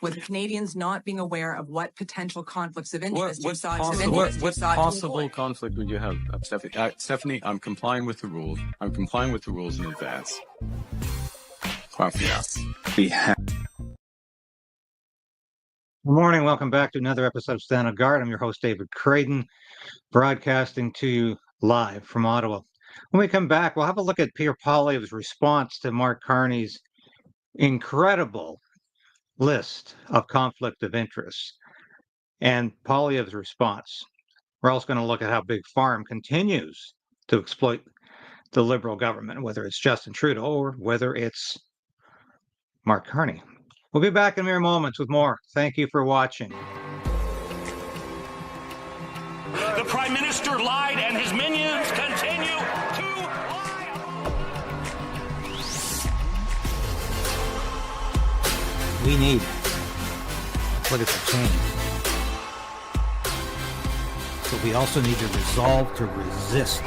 with Canadians not being aware of what potential conflicts of interest What possible conflict would you have, Stephanie? Stephanie, I'm complying with the rules. I'm complying with the rules in advance. Yes. Good morning. Welcome back to another episode of Stand on Guard. I'm your host, David Creighton, broadcasting to you live from Ottawa. When we come back, we'll have a look at Pierre Poilievre's response to Mark Carney's incredible list of conflict of interest and Poilievre's response. We're also going to look at how Big Pharma continues to exploit the Liberal government, whether it's Justin Trudeau or whether it's Mark Carney. We'll be back in mere moments with more. Thank you for watching. The Prime Minister lied and his minions continue to lie. We need political change. But we also need to resolve to resist.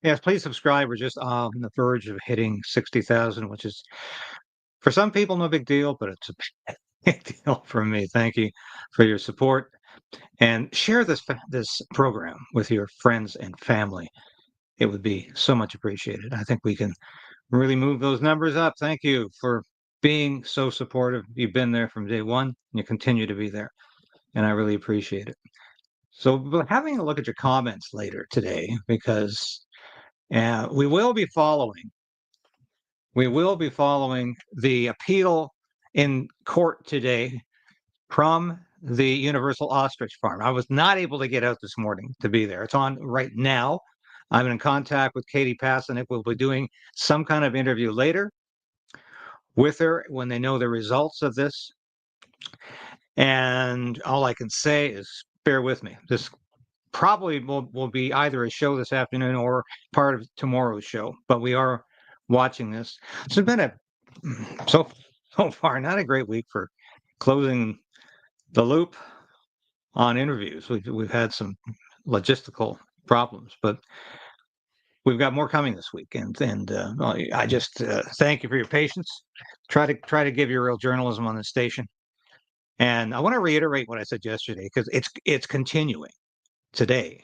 Yes, please subscribe. We're just on the verge of hitting 60,000, which is, for some people, no big deal, but it's a big deal for me. Thank you for your support. And share this program with your friends and family. It would be so much appreciated. I think we can really move those numbers up. Thank you for being so supportive. You've been there from day one, and you continue to be there. And I really appreciate it. So having a look at your comments later today, because we will be following the appeal in court today from the Universal Ostrich Farm. I was not able to get out this morning to be there. It's on right now. I'm in contact with Katie Passanek. We'll be doing some kind of interview later with her when they know the results of this. And all I can say is bear with me. This probably will be either a show this afternoon or part of tomorrow's show, but we are watching this. So it's been so far not a great week for closing the loop on interviews. We've had some logistical problems, but we've got more coming this week. And I just thank you for your patience. Try to give you real journalism on this station. And I want to reiterate what I said yesterday, because it's continuing today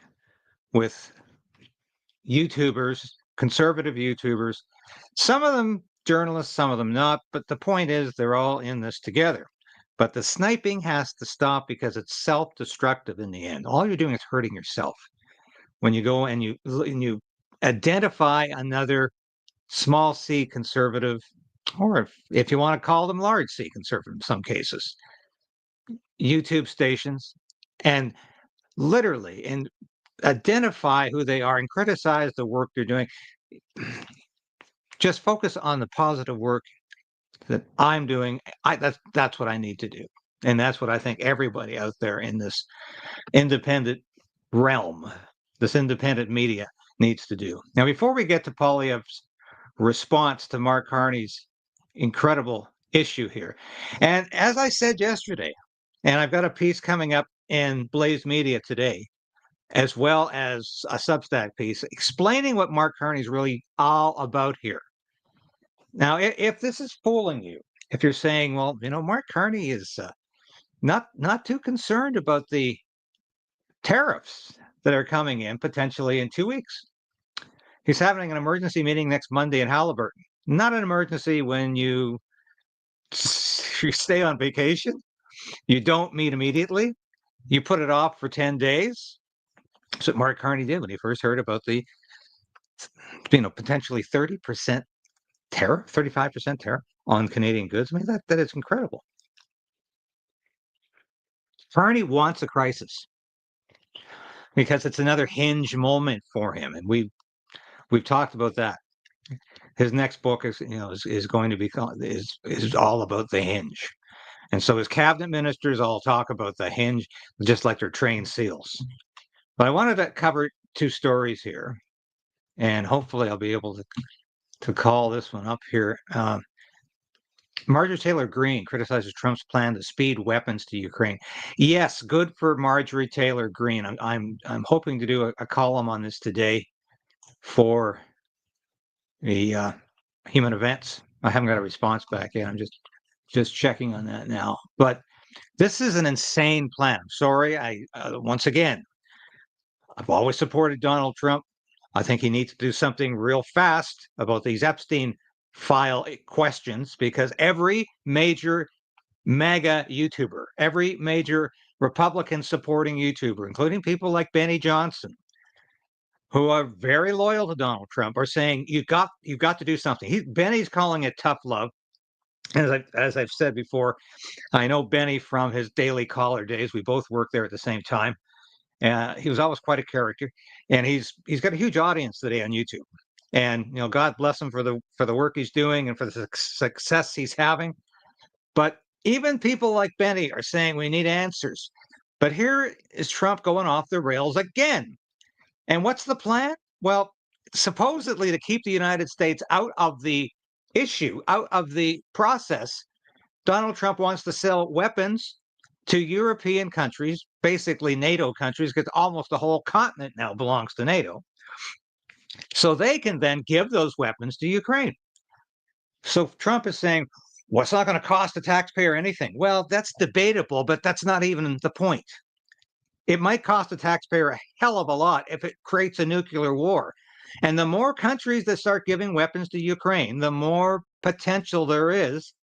with YouTubers, conservative YouTubers, some of them journalists, some of them not, but the point is they're all in this together. But the sniping has to stop because it's self-destructive in the end. All you're doing is hurting yourself when you go and you identify another small c conservative, or if you want to call them large c conservative in some cases, YouTube stations, and literally and identify who they are and criticize the work they're doing. Just focus on the positive work that I'm doing. That's what I need to do, and that's what I think everybody out there in this independent realm, this independent media, needs to do. Now, before we get to Poilievre's response to Mark Carney's incredible issue here, and as I said yesterday, and I've got a piece coming up in Blaze Media today, as well as a Substack piece explaining what Mark Carney is really all about here. Now, if this is fooling you, if you're saying, well, Mark Carney is not too concerned about the tariffs that are coming in potentially in 2 weeks. He's having an emergency meeting next Monday in Halliburton. Not an emergency when you stay on vacation. You don't meet immediately. You put it off for 10 days. That's what Mark Carney did when he first heard about the, potentially 30% tariff, 35% tariff on Canadian goods. I mean, that is incredible. Carney wants a crisis because it's another hinge moment for him, and we've talked about that. His next book is going to be is all about the hinge. And so his cabinet ministers all talk about the hinge just like they're trained seals. But I wanted to cover two stories here, and hopefully I'll be able to call this one up here. Marjorie Taylor Greene criticizes Trump's plan to speed weapons to Ukraine. Yes, good for Marjorie Taylor Greene. I'm hoping to do a column on this today for the human events. I haven't got a response back yet. I'm just checking on that now. But this is an insane plan. I'm sorry. Once again, I've always supported Donald Trump. I think he needs to do something real fast about these Epstein file questions, because every major MAGA YouTuber, every major Republican supporting YouTuber, including people like Benny Johnson, who are very loyal to Donald Trump, are saying you've got to do something. Benny's calling it tough love. And as I've said before, I know Benny from his Daily Caller days. We both worked there at the same time. He was always quite a character, and he's got a huge audience today on YouTube. And God bless him for the work he's doing and for the success he's having. But even people like Benny are saying we need answers. But here is Trump going off the rails again. And what's the plan? Well, supposedly to keep the United States out of the issue, out of the process, Donald Trump wants to sell weapons to European countries, basically NATO countries, because almost the whole continent now belongs to NATO. So they can then give those weapons to Ukraine. So Trump is saying, well, it's not going to cost the taxpayer anything. Well, that's debatable, but that's not even the point. It might cost the taxpayer a hell of a lot if it creates a nuclear war. And the more countries that start giving weapons to Ukraine, the more potential there is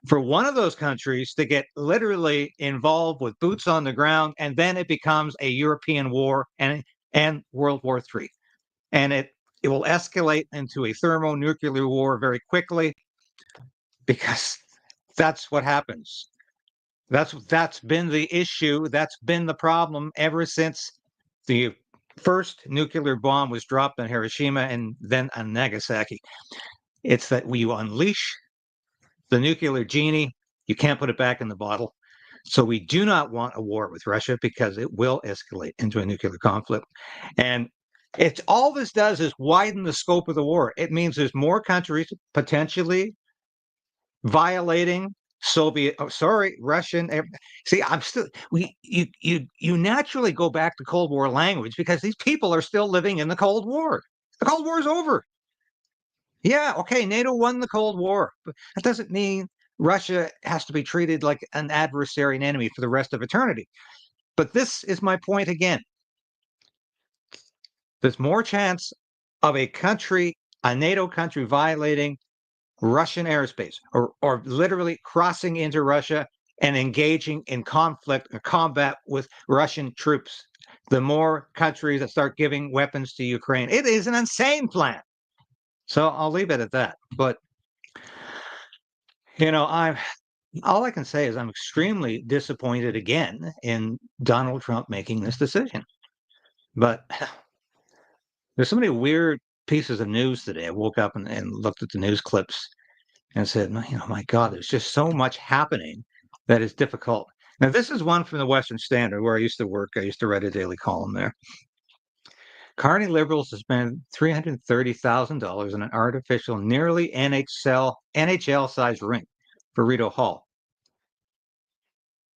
for one of those countries to get literally involved with boots on the ground, and then it becomes a European war and World War III. And it will escalate into a thermonuclear war very quickly, because that's what happens. That's been the issue. That's been the problem ever since the first nuclear bomb was dropped on Hiroshima and then on Nagasaki. It's that when you unleash the nuclear genie, you can't put it back in the bottle. So we do not want a war with Russia, because it will escalate into a nuclear conflict. And it's all this does is widen the scope of the war. It means there's more countries potentially violating Russian. See, you naturally go back to Cold War language, because these people are still living in the Cold War. The Cold War is over. Yeah, okay, NATO won the Cold War, but that doesn't mean Russia has to be treated like an adversary and enemy for the rest of eternity. But this is my point again. There's more chance of a NATO country violating Russian airspace, or literally crossing into Russia and engaging in conflict or combat with Russian troops, the more countries that start giving weapons to Ukraine. It is an insane plan. So I'll leave it at that. But all I can say is I'm extremely disappointed again in Donald Trump making this decision. But there's so many weird pieces of news today. I woke up and looked at the news clips and said, my God, there's just so much happening that is difficult. Now, this is one from the Western Standard, where I used to work. I used to write a daily column there. Carney Liberals to spend $330,000 on an artificial, nearly NHL-sized rink for Rito Hall.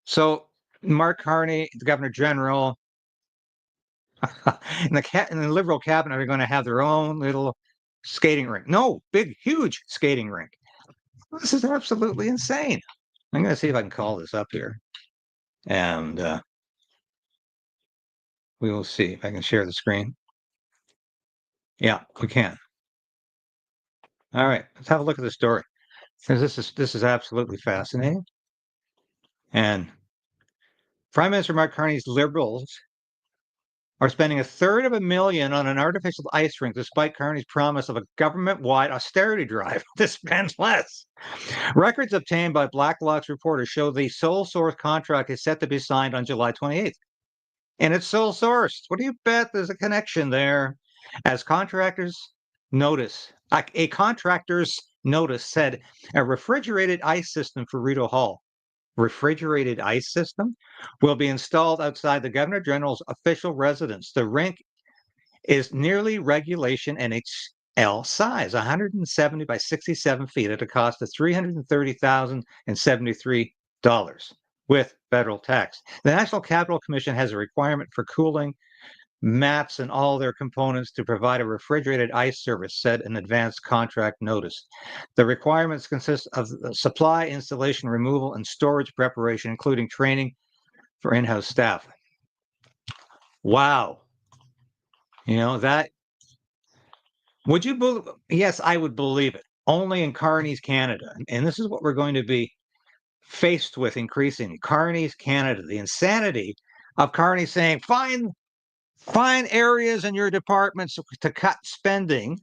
So Mark Carney, the Governor General, and the Liberal cabinet are going to have their own little skating rink. No, big, huge skating rink. This is absolutely insane. I'm going to see if I can call this up here. And we will see if I can share the screen. Yeah, we can. All right, let's have a look at the story, because this is absolutely fascinating. And Prime Minister Mark Carney's Liberals are spending $350,000 on an artificial ice rink, despite Carney's promise of a government-wide austerity drive to spend less. Records obtained by Blacklock's reporters show the sole source contract is set to be signed on July 28th. And it's sole sourced. What do you bet? There's a connection there. As contractors notice, a contractor's notice said a refrigerated ice system for Rito Hall. Refrigerated ice system will be installed outside the Governor General's official residence. The rink is nearly regulation NHL size, 170 by 67 feet at a cost of $330,073 with federal tax. The National Capital Commission has a requirement for cooling maps and all their components to provide a refrigerated ice service, said an advanced contract notice. The requirements consist of supply, installation, removal, and storage preparation, including training for in-house staff. Wow. You know, that, would you believe? Yes, I would believe it. Only in Carney's Canada. And this is what we're going to be faced with increasingly. Carney's Canada, the insanity of Carney saying, find areas in your departments to cut spending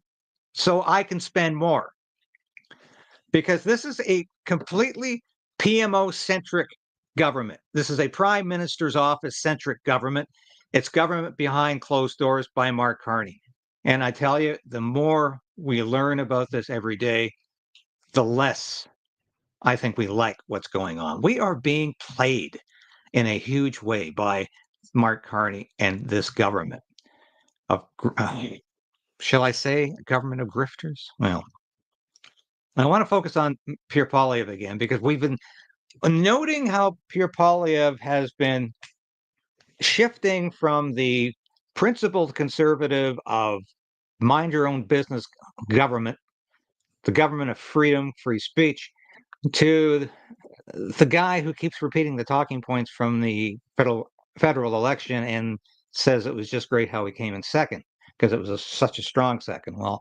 so I can spend more. Because this is a completely PMO-centric government. This is a prime minister's office-centric government. It's government behind closed doors by Mark Carney. And I tell you, the more we learn about this every day, the less I think we like what's going on. We are being played in a huge way by Mark Carney and this government of, shall I say, a government of grifters? Well, I want to focus on Pierre Poilievre again, because we've been noting how Pierre Poilievre has been shifting from the principled conservative of mind your own business government, the government of freedom, free speech, to the guy who keeps repeating the talking points from the federal election and says it was just great how he came in second because it was such a strong second. Well,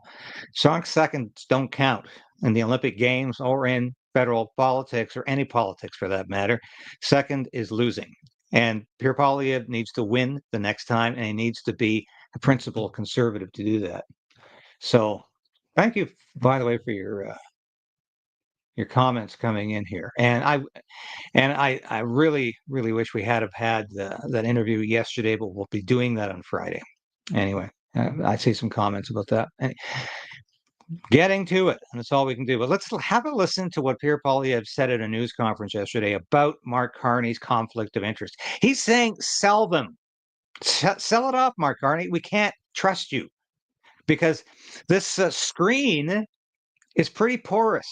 strong seconds don't count in the Olympic Games or in federal politics or any politics for that matter. Second is losing. And Pierre Poilievre needs to win the next time, and he needs to be a principled conservative to do that. So thank you, by the way, for your comments coming in here. And I really, really wish we had had that interview yesterday, but we'll be doing that on Friday. Anyway, I see some comments about that. Getting to it, and that's all we can do. But let's have a listen to what Pierre Poilievre said at a news conference yesterday about Mark Carney's conflict of interest. He's saying, sell them. Sell it off, Mark Carney. We can't trust you because this screen is pretty porous.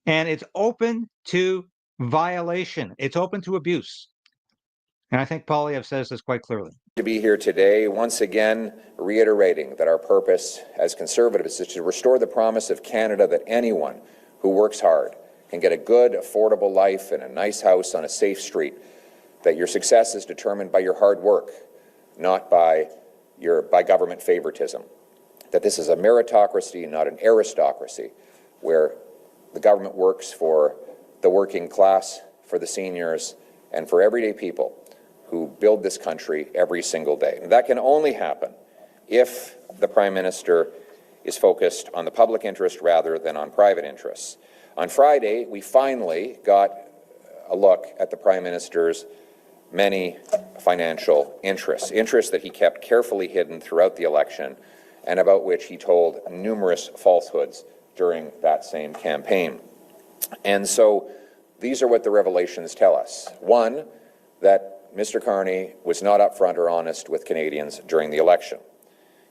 And it's open to violation. It's open to abuse. And I think Poilievre says this quite clearly. To be here today, once again, reiterating that our purpose as conservatives is to restore the promise of Canada that anyone who works hard can get a good, affordable life in a nice house on a safe street, that your success is determined by your hard work, not by government favoritism, that this is a meritocracy, not an aristocracy, where the government works for the working class, for the seniors, and for everyday people who build this country every single day. And that can only happen if the Prime Minister is focused on the public interest rather than on private interests. On Friday, we finally got a look at the Prime Minister's many financial interests that he kept carefully hidden throughout the election and about which he told numerous falsehoods during that same campaign. And so these are what the revelations tell us. One, that Mr. Carney was not upfront or honest with Canadians during the election.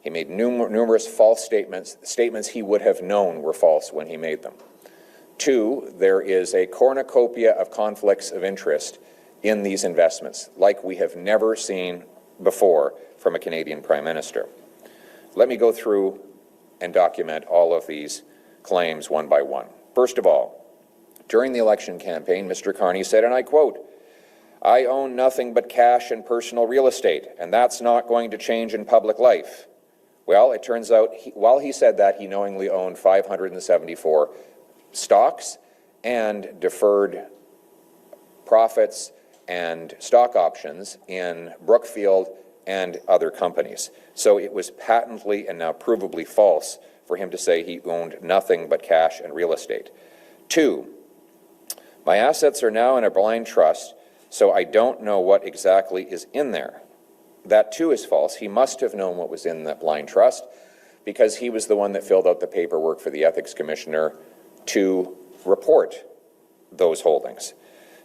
He made numerous false statements he would have known were false when he made them. Two, there is a cornucopia of conflicts of interest in these investments, like we have never seen before from a Canadian Prime Minister. Let me go through and document all of these claims one by one. First of all, during the election campaign, Mr. Carney said, and I quote, "I own nothing but cash and personal real estate, and that's not going to change in public life." Well, it turns out, while he said that, he knowingly owned 574 stocks and deferred profits and stock options in Brookfield and other companies. So it was patently and now provably false for him to say he owned nothing but cash and real estate. Two, my assets are now in a blind trust, so I don't know what exactly is in there. That too is false. He must have known what was in that blind trust because he was the one that filled out the paperwork for the Ethics Commissioner to report those holdings.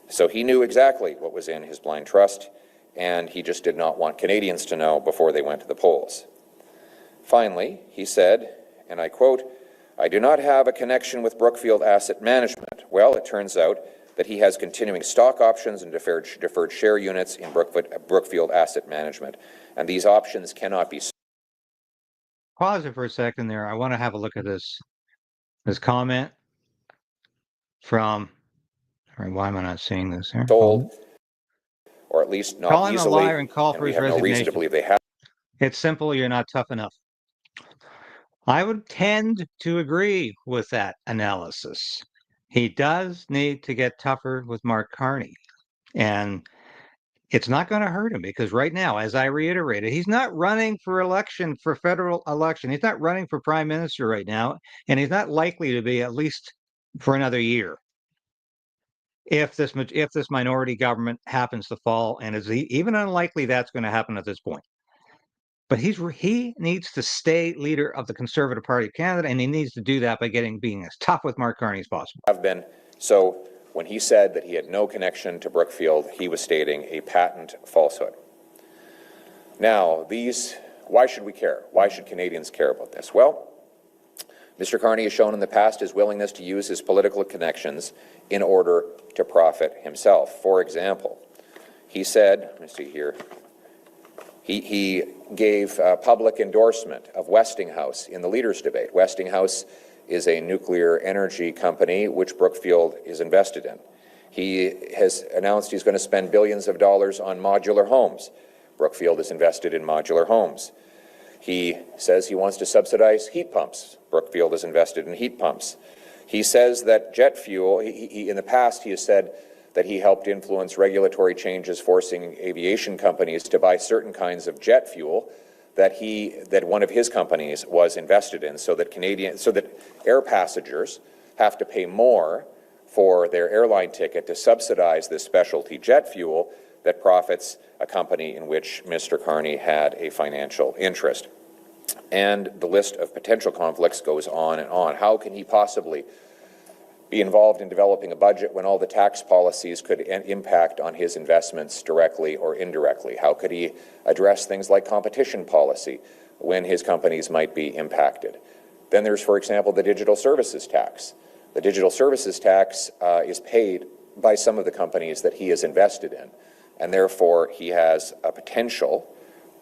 So he knew exactly what was in his blind trust, and he just did not want Canadians to know before they went to the polls. Finally, he said, and I quote, "I do not have a connection with Brookfield Asset Management." Well, it turns out that he has continuing stock options and deferred share units in Brookfield Asset Management, and these options cannot be. Pause it for a second there. I want to have a look at this comment from, all right, why am I not seeing this here? Sold, or at least not call him easily, a liar and call for we his have no reason resignation. to believe they have. It's simple. You're not tough enough. I would tend to agree with that analysis. He does need to get tougher with Mark Carney. And it's not going to hurt him because right now, as I reiterated, he's not running for election, for federal election. He's not running for prime minister right now. And he's not likely to be at least for another year. If this minority government happens to fall, and is even unlikely that's going to happen at this point. But he needs to stay leader of the Conservative Party of Canada, and he needs to do that by being as tough with Mark Carney as possible. So when he said that he had no connection to Brookfield, he was stating a patent falsehood. Now, why should we care? Why should Canadians care about this? Well, Mr. Carney has shown in the past his willingness to use his political connections in order to profit himself. For example, he said, let me see here, he gave public endorsement of Westinghouse in the leaders' debate. Westinghouse is a nuclear energy company which Brookfield is invested in. He has announced he's going to spend billions of dollars on modular homes. Brookfield is invested in modular homes. He says he wants to subsidize heat pumps. Brookfield is invested in heat pumps. He says that jet fuel, in the past he has said that he helped influence regulatory changes forcing aviation companies to buy certain kinds of jet fuel that one of his companies was invested in, so that air passengers have to pay more for their airline ticket to subsidize this specialty jet fuel that profits a company in which Mr. Carney had a financial interest. And the list of potential conflicts goes on and on. How can he possibly be involved in developing a budget when all the tax policies could impact on his investments directly or indirectly? How could he address things like competition policy when his companies might be impacted? Then there's, for example, the digital services tax. The digital services tax is paid by some of the companies that he is invested in, and therefore he has a potential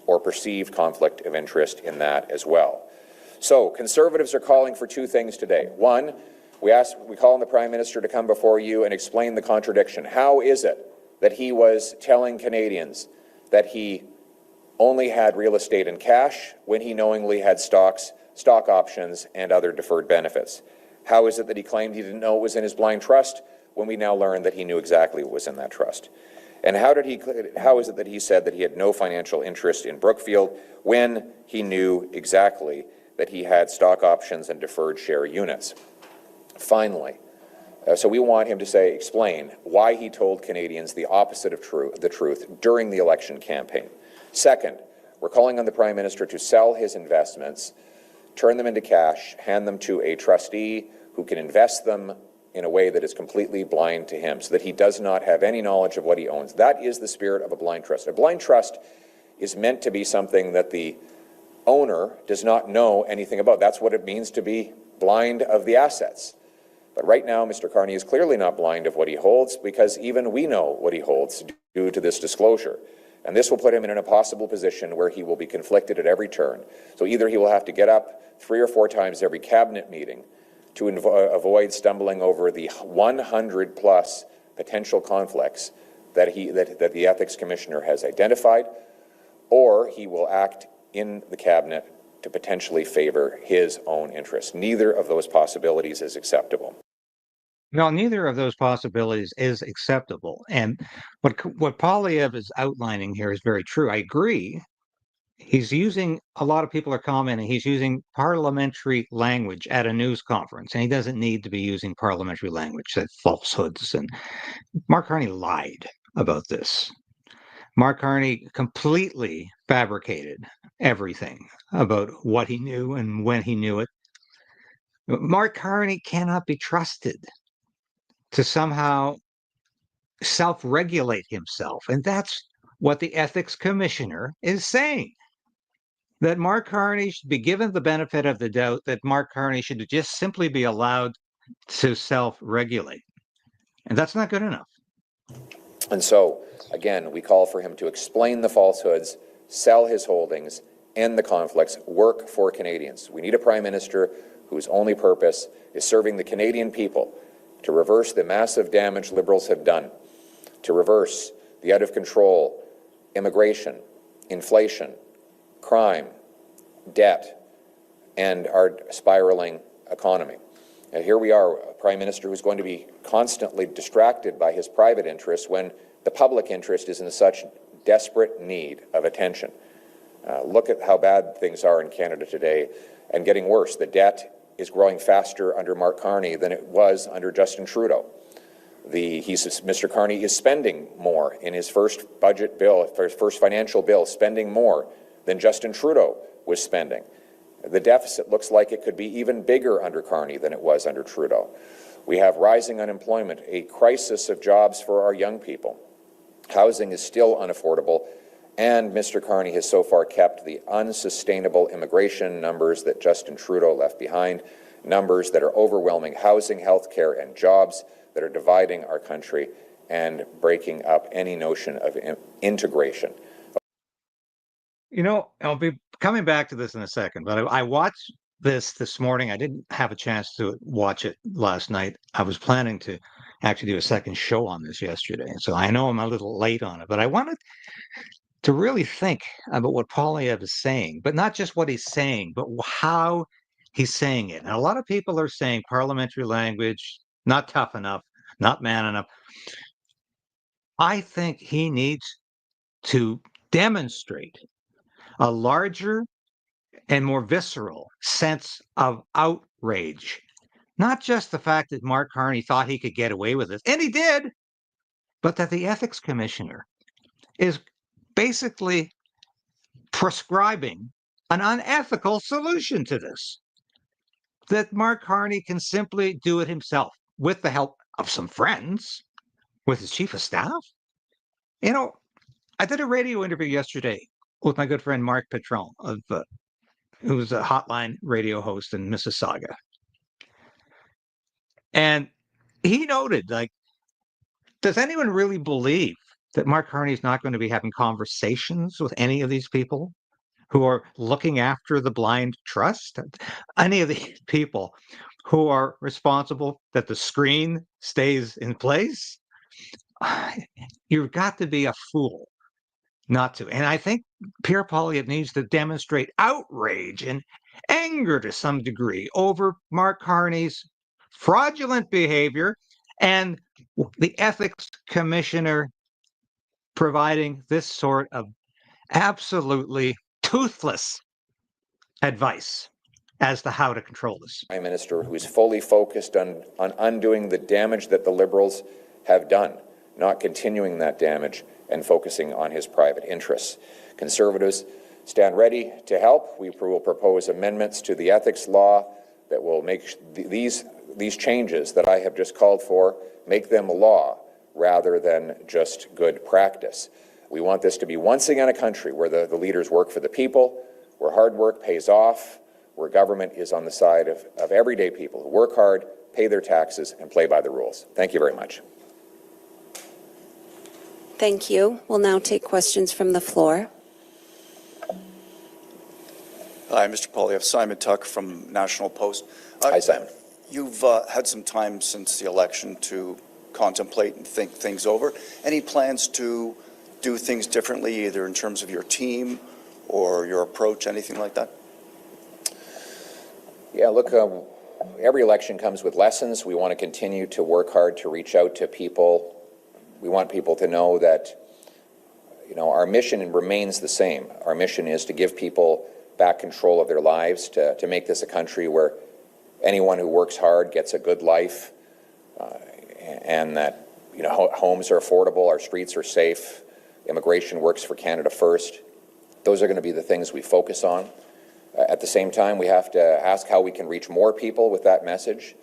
or perceived conflict of interest in that as well. So Conservatives are calling for two things today. One, we call on the Prime Minister to come before you and explain the contradiction. How is it that he was telling Canadians that he only had real estate and cash when he knowingly had stock options and other deferred benefits? How is it that he claimed he didn't know it was in his blind trust when we now learn that he knew exactly what was in that trust? And how is it that he said that he had no financial interest in Brookfield when he knew exactly that he had stock options and deferred share units? Finally, so we want him to explain why he told Canadians the opposite of the truth during the election campaign. Second, we're calling on the Prime Minister to sell his investments, turn them into cash, hand them to a trustee who can invest them in a way that is completely blind to him, so that he does not have any knowledge of what he owns. That is the spirit of a blind trust. A blind trust is meant to be something that the owner does not know anything about. That's what it means to be blind of the assets. But right now, Mr. Carney is clearly not blind of what he holds, because even we know what he holds due to this disclosure. And this will put him in an impossible position where he will be conflicted at every turn. So either he will have to get up 3 or 4 times every cabinet meeting to avoid stumbling over the 100+ potential conflicts that the Ethics Commissioner has identified, or he will act in the cabinet to potentially favor his own interests. Neither of those possibilities is acceptable. No, neither of those possibilities is acceptable. And what Poilievre is outlining here is very true. I agree. He's using, a lot of people are commenting, he's using parliamentary language at a news conference, and he doesn't need to be using parliamentary language, that falsehoods. And Mark Carney lied about this. Mark Carney completely fabricated everything about what he knew and when he knew it. Mark Carney cannot be trusted to somehow self-regulate himself. And that's what the Ethics Commissioner is saying. That Mark Carney should be given the benefit of the doubt, that Mark Carney should just simply be allowed to self-regulate. And that's not good enough. And so, again, we call for him to explain the falsehoods, sell his holdings, end the conflicts, work for Canadians. We need a Prime Minister whose only purpose is serving the Canadian people, to reverse the massive damage Liberals have done, to reverse the out-of-control immigration, inflation, crime, debt, and our spiraling economy. Now, here we are, a Prime Minister who's going to be constantly distracted by his private interests when the public interest is in such desperate need of attention. Look at how bad things are in Canada today, and getting worse. The debt is growing faster under Mark Carney than it was under Justin Trudeau. Mr. Carney is spending more in his first budget bill, his first financial bill, spending more than Justin Trudeau was spending. The deficit looks like it could be even bigger under Carney than it was under Trudeau. We have rising unemployment, a crisis of jobs for our young people. Housing is still unaffordable, and Mr. Carney has so far kept the unsustainable immigration numbers that Justin Trudeau left behind, numbers that are overwhelming housing, healthcare, and jobs, that are dividing our country and breaking up any notion of integration. You know, I'll be coming back to this in a second, but I watched this morning. I didn't have a chance to watch it last night. I was planning to actually do a second show on this yesterday, so I know I'm a little late on it, but I wanted to really think about what Poilievre is saying, but not just what he's saying, but how he's saying it. And a lot of people are saying parliamentary language, not tough enough, not man enough. I think he needs to demonstrate a larger and more visceral sense of outrage. Not just the fact that Mark Carney thought he could get away with it, and he did, but that the ethics commissioner is basically prescribing an unethical solution to this. That Mark Carney can simply do it himself with the help of some friends, with his chief of staff. You know, I did a radio interview yesterday with my good friend Mark Patron, who's a hotline radio host in Mississauga. And he noted, like, does anyone really believe that Mark Carney is not going to be having conversations with any of these people who are looking after the blind trust? Any of the people who are responsible that the screen stays in place? You've got to be a fool not to. And I think Pierre Poilievre needs to demonstrate outrage and anger to some degree over Mark Carney's fraudulent behavior and the ethics commissioner providing this sort of absolutely toothless advice as to how to control this. Prime Minister who is fully focused on undoing the damage that the Liberals have done, not continuing that damage and focusing on his private interests. Conservatives stand ready to help. We will propose amendments to the ethics law that will make these changes that I have just called for, make them law rather than just good practice. We want this to be once again a country where the leaders work for the people, where hard work pays off, where government is on the side of everyday people who work hard, pay their taxes, and play by the rules. Thank you very much. Thank you. We'll now take questions from the floor. Hi, Mr. Poilievre. Simon Tuck from National Post. Hi, Simon. You've had some time since the election to contemplate and think things over. Any plans to do things differently, either in terms of your team or your approach, anything like that? Yeah, look, every election comes with lessons. We want to continue to work hard to reach out to people. We want people to know that, you know, our mission remains the same. Our mission is to give people back control of their lives, to make this a country where anyone who works hard gets a good life, and that, you know, homes are affordable, our streets are safe, immigration works for Canada first. Those are going to be the things we focus on. At the same time, we have to ask how we can reach more people with that message.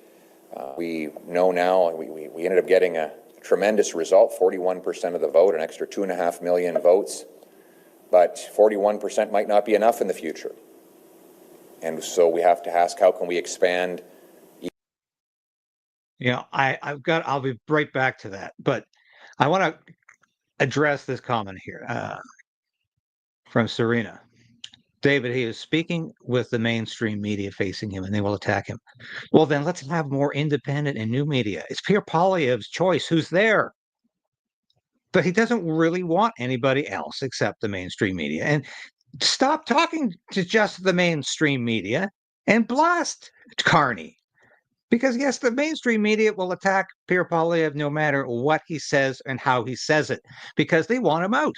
We know now, we ended up getting a tremendous result, 41% of the vote, an extra 2.5 million votes, but 41% might not be enough in the future. And so we have to ask, how can we expand? I'll be right back to that, but I want to address this comment here from Serena. David, he is speaking with the mainstream media facing him, and they will attack him. Well, then let's have more independent and new media. It's Pierre Poilievre's choice who's there. But he doesn't really want anybody else except the mainstream media. And stop talking to just the mainstream media and blast Carney. Because, yes, the mainstream media will attack Pierre Poilievre no matter what he says and how he says it, because they want him out.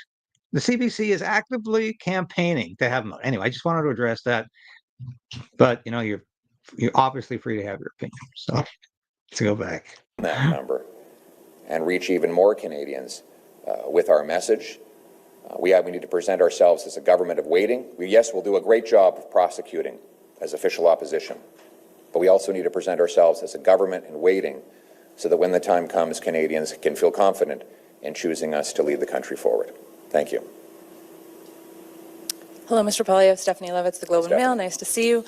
The CBC is actively campaigning to have him out. Anyway, I just wanted to address that. But, you're obviously free to have your opinion. So let's go back. That number and reach even more Canadians with our message. We need to present ourselves as a government of waiting. We'll do a great job of prosecuting as official opposition, but we also need to present ourselves as a government in waiting so that when the time comes, Canadians can feel confident in choosing us to lead the country forward. Thank you. Hello, Mr. Poilievre. Stephanie Levitz, The Globe and Mail. Nice to see you.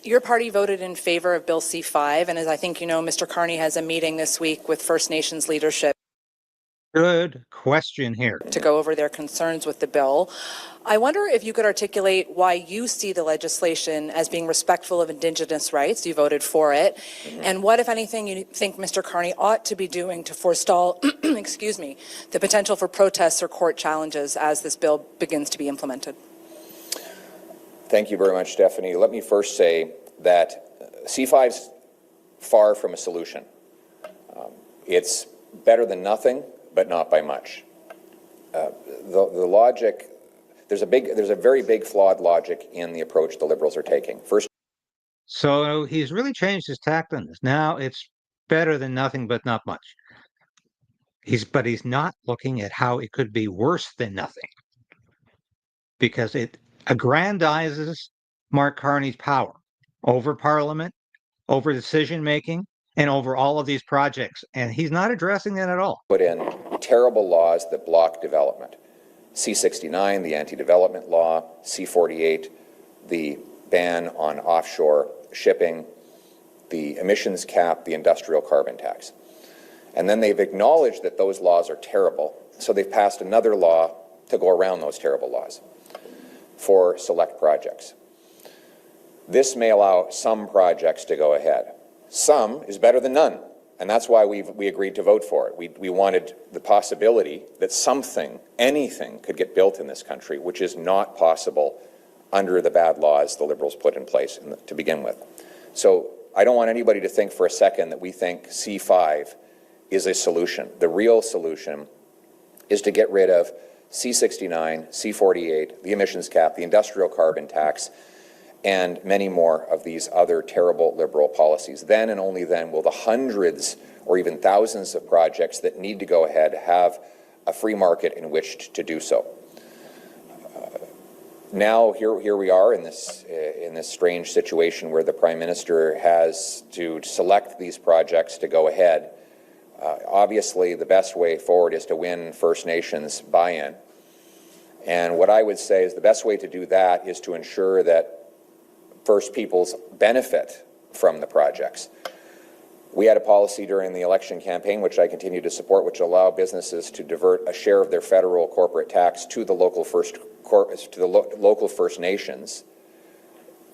Your party voted in favor of Bill C-5, and as I think you know, Mr. Carney has a meeting this week with First Nations leadership. Good question here. To go over their concerns with the bill. I wonder if you could articulate why you see the legislation as being respectful of Indigenous rights. You voted for it. And what, if anything, you think Mr. Carney ought to be doing to forestall, excuse me, the potential for protests or court challenges as this bill begins to be implemented? Thank you very much, Stephanie. Let me first say that C-5 is far from a solution. It's better than nothing, but not by much. The logic, there's a very big flawed logic in the approach the Liberals are taking. First, so he's really changed his tact on this. Now it's better than nothing, but not much. But he's not looking at how it could be worse than nothing, because it aggrandizes Mark Carney's power over Parliament, over decision making, and over all of these projects, and he's not addressing that at all. Put in terrible laws that block development. C-69, the anti-development law, C-48, the ban on offshore shipping, the emissions cap, the industrial carbon tax. And then they've acknowledged that those laws are terrible, so they've passed another law to go around those terrible laws for select projects. This may allow some projects to go ahead. Some is better than none, and that's why we agreed to vote for it. We wanted the possibility that something, anything, could get built in this country, which is not possible under the bad laws the Liberals put in place to begin with. So I don't want anybody to think for a second that we think C-5 is a solution. The real solution is to get rid of C-69, C-48, the emissions cap, the industrial carbon tax, and many more of these other terrible Liberal policies. Then and only then will the hundreds or even thousands of projects that need to go ahead have a free market in which to do so. Now here we are in this strange situation where the Prime Minister has to select these projects to go ahead. Obviously, the best way forward is to win First Nations buy-in. And what I would say is the best way to do that is to ensure that First Peoples benefit from the projects. We had a policy during the election campaign, which I continue to support, which allow businesses to divert a share of their federal corporate tax to the local First Nations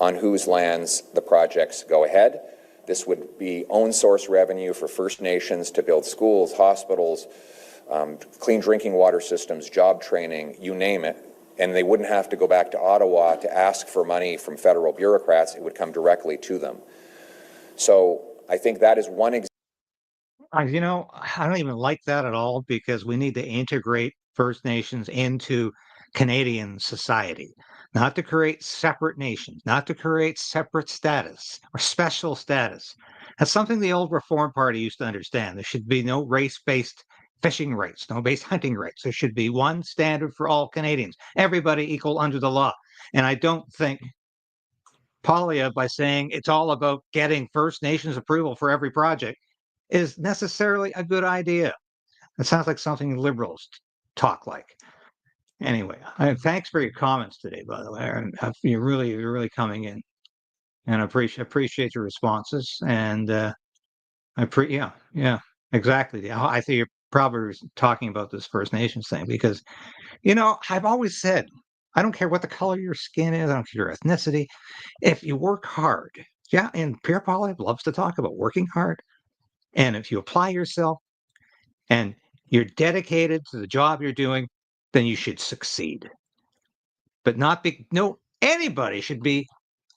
on whose lands the projects go ahead. This would be own source revenue for First Nations to build schools, hospitals, clean drinking water systems, job training, you name it. And they wouldn't have to go back to Ottawa to ask for money from federal bureaucrats. It would come directly to them. So I think that is one example. I don't even like that at all, because we need to integrate First Nations into Canadian society, not to create separate nations, not to create separate status or special status. That's something the old Reform Party used to understand. There should be no race-based fishing rights, no base hunting rights. There should be one standard for all Canadians, everybody equal under the law. And I don't think Poilievre, by saying it's all about getting First Nations approval for every project, is necessarily a good idea. It sounds like something Liberals talk like. Anyway, thanks for your comments today, by the way. You're really coming in, and I appreciate your responses. And Yeah, exactly. I think you're probably talking about this First Nations thing because, I've always said, I don't care what the color of your skin is, I don't care your ethnicity. If you work hard, yeah, and Pierre Poilievre loves to talk about working hard. And if you apply yourself and you're dedicated to the job you're doing, then you should succeed. But anybody should be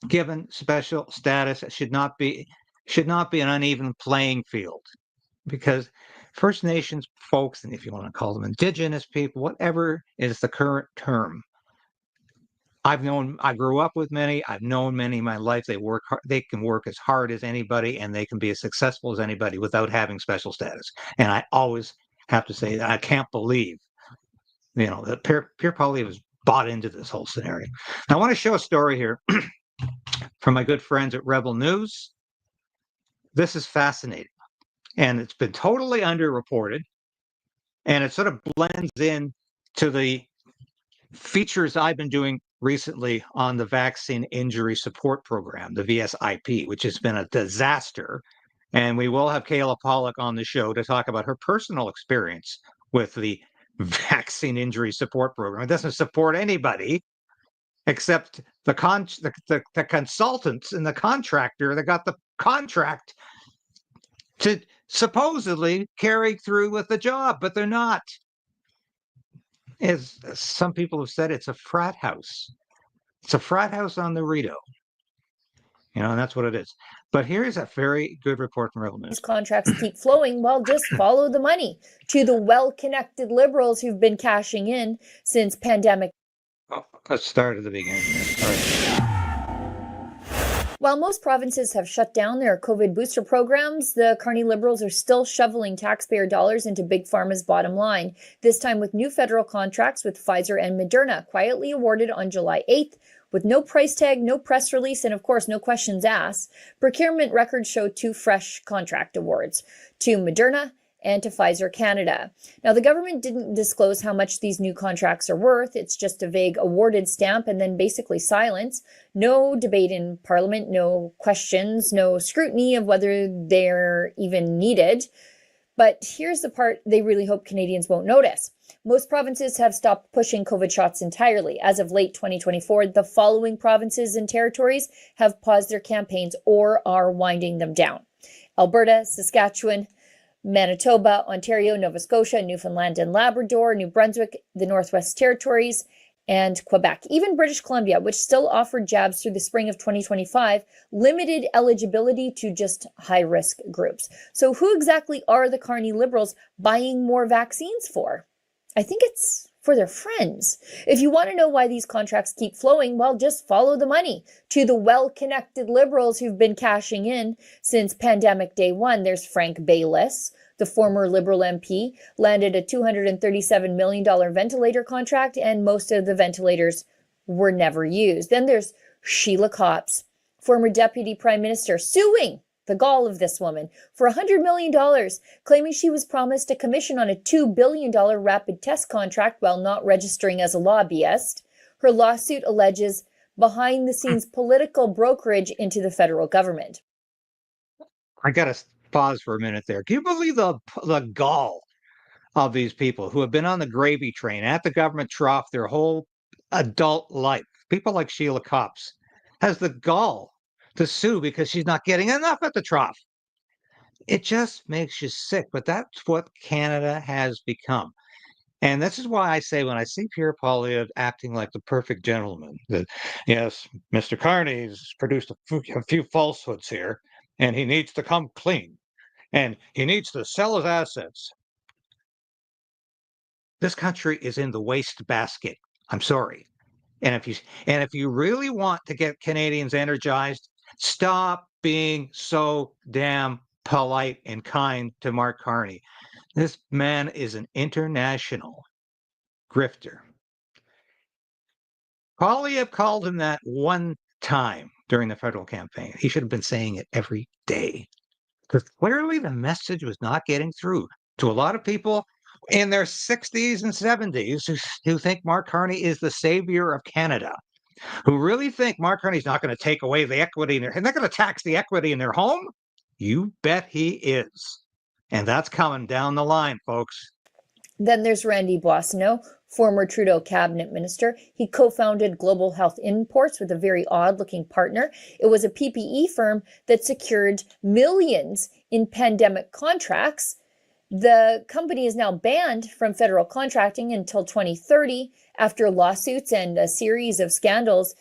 given special status. It should not be an uneven playing field because First Nations folks, and if you want to call them Indigenous people, whatever is the current term, I grew up with many. I've known many in my life. They work hard. They can work as hard as anybody, and they can be as successful as anybody without having special status. And I always have to say that I can't believe, that Pierre Poilievre has bought into this whole scenario. Now, I want to show a story here from my good friends at Rebel News. This is fascinating, and it's been totally underreported, and it sort of blends in to the features I've been doing recently on the Vaccine Injury Support Program, the VSIP, which has been a disaster. And we will have Kayla Pollack on the show to talk about her personal experience with the Vaccine Injury Support Program. It doesn't support anybody except the consultants and the contractor that got the contract to supposedly carry through with the job, but they're not. As some people have said, it's a frat house. It's a frat house on the Rito. And that's what it is. But here's a very good report from Rebel News. These contracts keep flowing. Well, just follow the money to the well-connected liberals who've been cashing in since pandemic. Let's start at the beginning. All right. While most provinces have shut down their COVID booster programs, the Carney Liberals are still shoveling taxpayer dollars into Big Pharma's bottom line, this time with new federal contracts with Pfizer and Moderna, quietly awarded on July 8th, with no price tag, no press release, and of course, no questions asked. Procurement records show 2 fresh contract awards, to Moderna and to Pfizer Canada. Now, the government didn't disclose how much these new contracts are worth. It's just a vague awarded stamp and then basically silence. No debate in Parliament, no questions, no scrutiny of whether they're even needed. But here's the part they really hope Canadians won't notice. Most provinces have stopped pushing COVID shots entirely. As of late 2024, the following provinces and territories have paused their campaigns or are winding them down: Alberta, Saskatchewan, Manitoba, Ontario, Nova Scotia, Newfoundland and Labrador, New Brunswick, the Northwest Territories, and Quebec. Even British Columbia, which still offered jabs through the spring of 2025, limited eligibility to just high-risk groups. So who exactly are the Carney Liberals buying more vaccines for? I think it's for their friends. If you want to know why these contracts keep flowing, well, just follow the money to the well-connected Liberals who've been cashing in since pandemic day one. There's Frank Baylis, the former Liberal MP, landed a $237 million ventilator contract, and most of the ventilators were never used. Then there's Sheila Copps, former Deputy Prime Minister, suing the gall of this woman for $100 million, claiming she was promised a commission on a $2 billion rapid test contract while not registering as a lobbyist. Her lawsuit alleges behind-the-scenes political brokerage into the federal government. I got to pause for a minute there. Can you believe the gall of these people who have been on the gravy train at the government trough their whole adult life? People like Sheila Copps has the gall to sue because she's not getting enough at the trough. It just makes you sick, but that's what Canada has become. And this is why I say when I see Pierre Poilievre acting like the perfect gentleman, that yes, Mr. Carney's produced a few falsehoods here, and he needs to come clean, and he needs to sell his assets. This country is in the wastebasket. I'm sorry. And if you really want to get Canadians energized, stop being so damn polite and kind to Mark Carney. This man is an international grifter. Poilievre called him that one time during the federal campaign. He should have been saying it every day, because clearly the message was not getting through to a lot of people in their 60s and 70s who think Mark Carney is the savior of Canada, who really think Mark Carney's not going to take away the equity in they're not going to tax the equity in their home. You bet he is. And that's coming down the line, folks. Then there's Randy Boissonnault, former Trudeau cabinet minister. He co-founded Global Health Imports with a very odd-looking partner. It was a PPE firm that secured millions in pandemic contracts. The company is now banned from federal contracting until 2030 after lawsuits and a series of scandals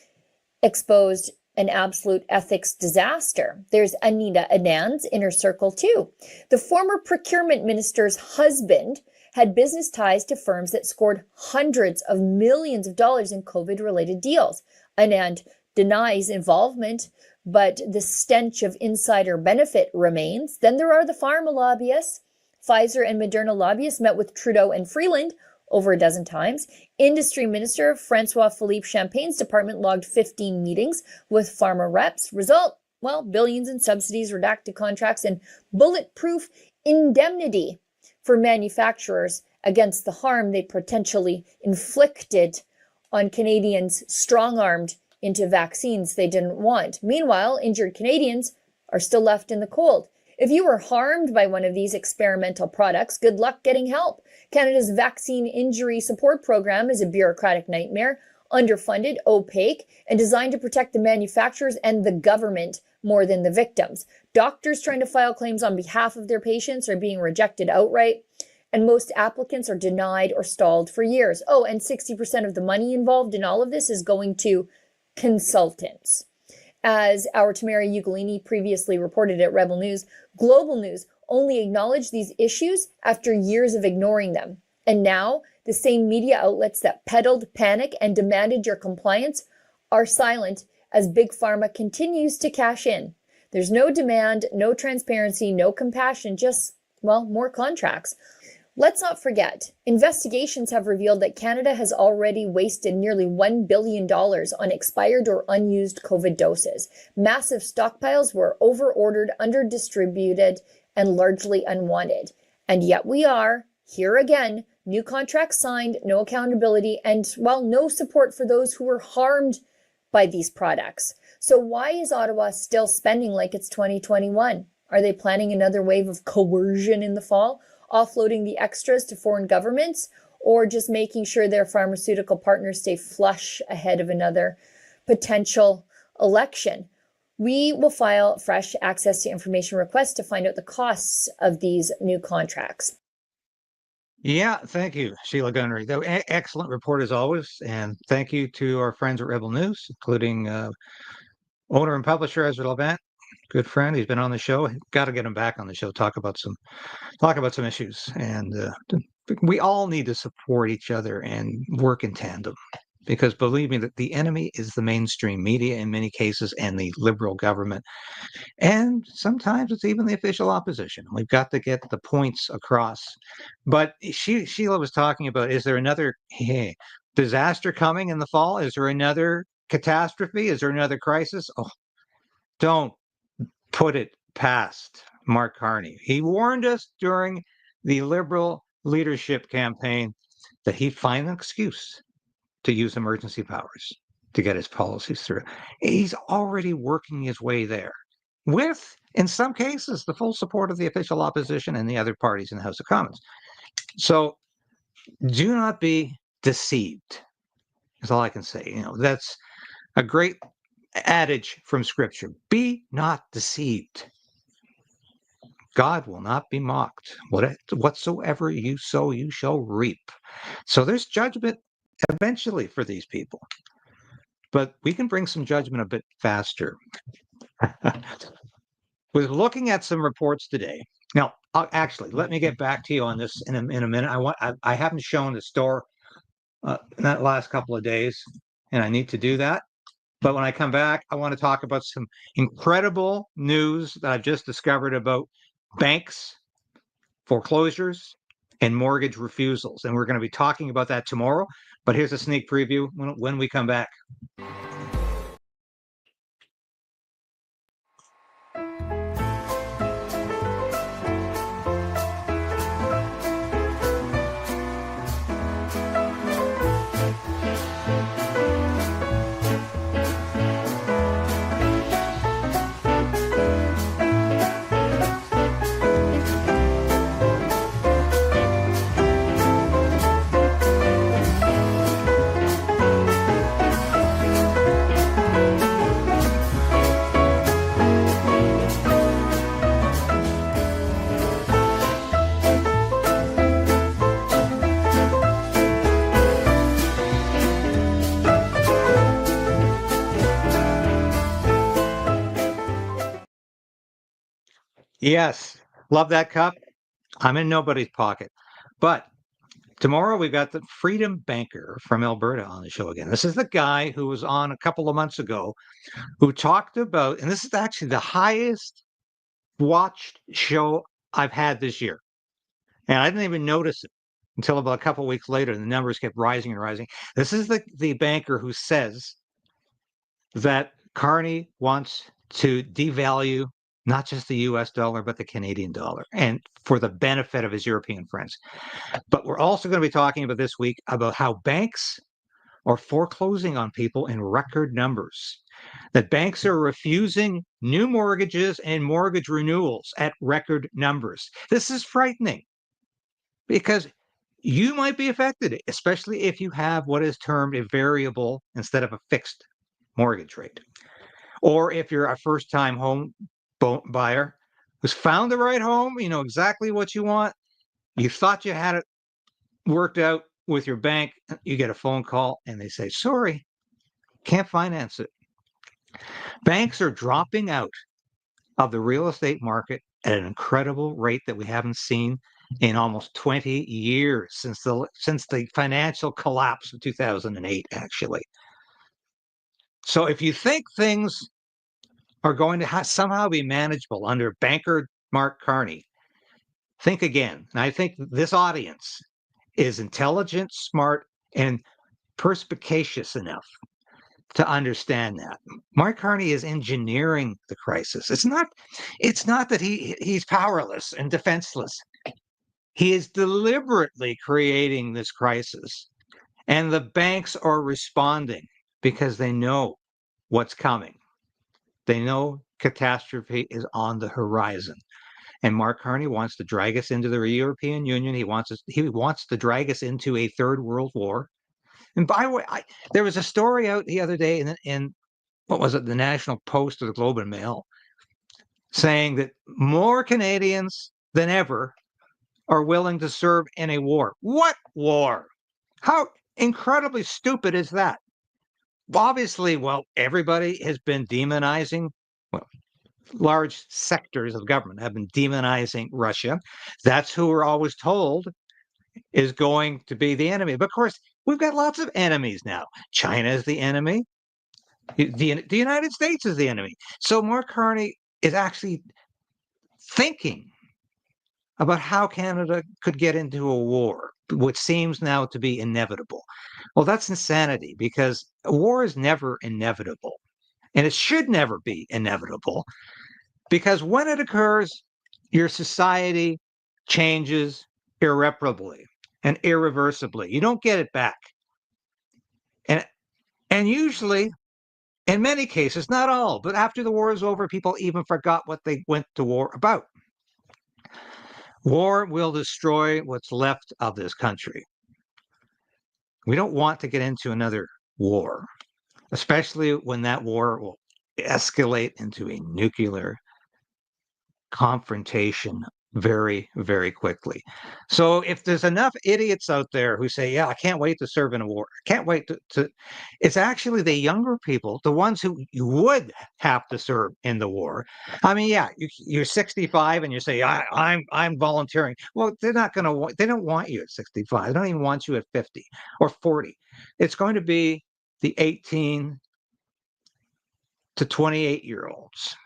exposed an absolute ethics disaster. There's Anita Anand's inner circle too. The former procurement minister's husband had business ties to firms that scored hundreds of millions of dollars in COVID-related deals. Anand denies involvement, but the stench of insider benefit remains. Then there are the pharma lobbyists. Pfizer and Moderna lobbyists met with Trudeau and Freeland over a dozen times. Industry Minister Francois-Philippe Champagne's department logged 15 meetings with pharma reps. Result, well, billions in subsidies, redacted contracts, and bulletproof indemnity for manufacturers against the harm they potentially inflicted on Canadians strong-armed into vaccines they didn't want. Meanwhile, injured Canadians are still left in the cold. If you were harmed by one of these experimental products, good luck getting help. Canada's Vaccine Injury Support Program is a bureaucratic nightmare, underfunded, opaque, and designed to protect the manufacturers and the government more than the victims. Doctors trying to file claims on behalf of their patients are being rejected outright, and most applicants are denied or stalled for years. Oh, and 60% of the money involved in all of this is going to consultants. As our Tamara Ugolini previously reported at Rebel News, Global News only acknowledged these issues after years of ignoring them. And now, the same media outlets that peddled panic and demanded your compliance are silent as Big Pharma continues to cash in. There's no demand, no transparency, no compassion, just, well, more contracts. Let's not forget, investigations have revealed that Canada has already wasted nearly $1 billion on expired or unused COVID doses. Massive stockpiles were over-ordered, under-distributed, and largely unwanted. And yet we are, here again, new contracts signed, no accountability, and, well, no support for those who were harmed by these products. So why is Ottawa still spending like it's 2021? Are they planning another wave of coercion in the fall? Offloading the extras to foreign governments, or just making sure their pharmaceutical partners stay flush ahead of another potential election? We will file fresh access to information requests to find out the costs of these new contracts. Yeah, thank you, Sheila Gunnery. Excellent report as always. And thank you to our friends at Rebel News, including owner and publisher Ezra Levant. Good friend. He's been on the show. Got to get him back on the show. Talk about some issues. And we all need to support each other and work in tandem, because believe me, that the enemy is the mainstream media in many cases and the Liberal government. And sometimes it's even the official opposition. We've got to get the points across. But Sheila was talking about, is there another disaster coming in the fall? Is there another catastrophe? Is there another crisis? Oh, don't put it past Mark Carney. He warned us during the Liberal leadership campaign that he'd find an excuse to use emergency powers to get his policies through. He's already working his way there with, in some cases, the full support of the official opposition and the other parties in the House of Commons. So do not be deceived, is all I can say. You know, that's a great adage from Scripture. Be not deceived. God will not be mocked. Whatsoever you sow, you shall reap. So there's judgment eventually for these people. But we can bring some judgment a bit faster. With looking at some reports today. Now, actually, let me get back to you on this in a minute. I haven't shown the store in that last couple of days, and I need to do that. But when I come back, I want to talk about some incredible news that I've just discovered about banks, foreclosures, and mortgage refusals. And we're going to be talking about that tomorrow. But here's a sneak preview when we come back. Yes, love that cup. I'm in nobody's pocket. But tomorrow we've got the Freedom Banker from Alberta on the show again. This is the guy who was on a couple of months ago who talked about, and this is actually the highest watched show I've had this year. And I didn't even notice it until about a couple of weeks later. The numbers kept rising and rising. This is the banker who says that Carney wants to devalue not just the US dollar, but the Canadian dollar, and for the benefit of his European friends. But we're also going to be talking about this week about how banks are foreclosing on people in record numbers, that banks are refusing new mortgages and mortgage renewals at record numbers. This is frightening because you might be affected, especially if you have what is termed a variable instead of a fixed mortgage rate. Or if you're a first-time home buyer who's found the right home, you know exactly what you want, you thought you had it worked out with your bank, you get a phone call and they say, sorry, can't finance it. Banks are dropping out of the real estate market at an incredible rate that we haven't seen in almost 20 years since the financial collapse of 2008, actually. So if you think things are going to somehow be manageable under banker Mark Carney, think again. And I think this audience is intelligent, smart, and perspicacious enough to understand that. Mark Carney is engineering the crisis. It's not that he's powerless and defenseless. He is deliberately creating this crisis. And the banks are responding because they know what's coming. They know catastrophe is on the horizon. And Mark Carney wants to drag us into the European Union. He wants to drag us into a third world war. And by the way, there was a story out the other day in what was it, the National Post or the Globe and Mail, saying that more Canadians than ever are willing to serve in a war. What war? How incredibly stupid is that? Obviously, everybody has been demonizing, large sectors of government have been demonizing Russia. That's who we're always told is going to be the enemy. But of course, we've got lots of enemies now. China is the enemy. The United States is the enemy. So Mark Carney is actually thinking about how Canada could get into a war, which seems now to be inevitable. Well, that's insanity because a war is never inevitable. And it should never be inevitable because when it occurs, your society changes irreparably and irreversibly. You don't get it back. And usually, in many cases, not all, but after the war is over, people even forgot what they went to war about. War will destroy what's left of this country. We don't want to get into another war, especially when that war will escalate into a nuclear confrontation very, very quickly. So if there's enough idiots out there who say, yeah, I can't wait to serve in a war, I can't wait to it's actually the younger people, the ones who you would have to serve in the war. I mean, yeah, you're 65 and you say, I'm volunteering. Well, they don't want you at 65. They don't even want you at 50 or 40. It's going to be the 18 to 28-year-olds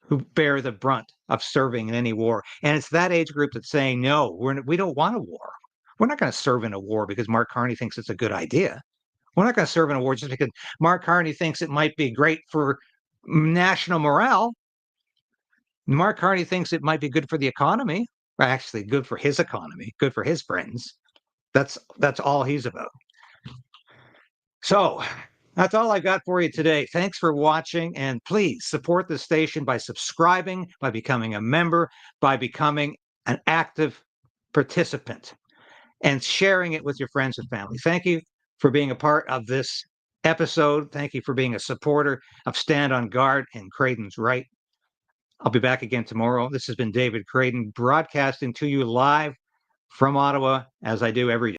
who bear the brunt of serving in any war. And it's that age group that's saying, no, we don't want a war. We're not going to serve in a war because Mark Carney thinks it's a good idea. We're not going to serve in a war just because Mark Carney thinks it might be great for national morale. Mark Carney thinks it might be good for the economy. Actually, good for his economy, good for his friends. That's all he's about. So that's all I got for you today. Thanks for watching, and please support the station by subscribing, by becoming a member, by becoming an active participant, and sharing it with your friends and family. Thank you for being a part of this episode. Thank you for being a supporter of Stand on Guard and Creighton's Right. I'll be back again tomorrow. This has been David Creighton broadcasting to you live from Ottawa, as I do every day.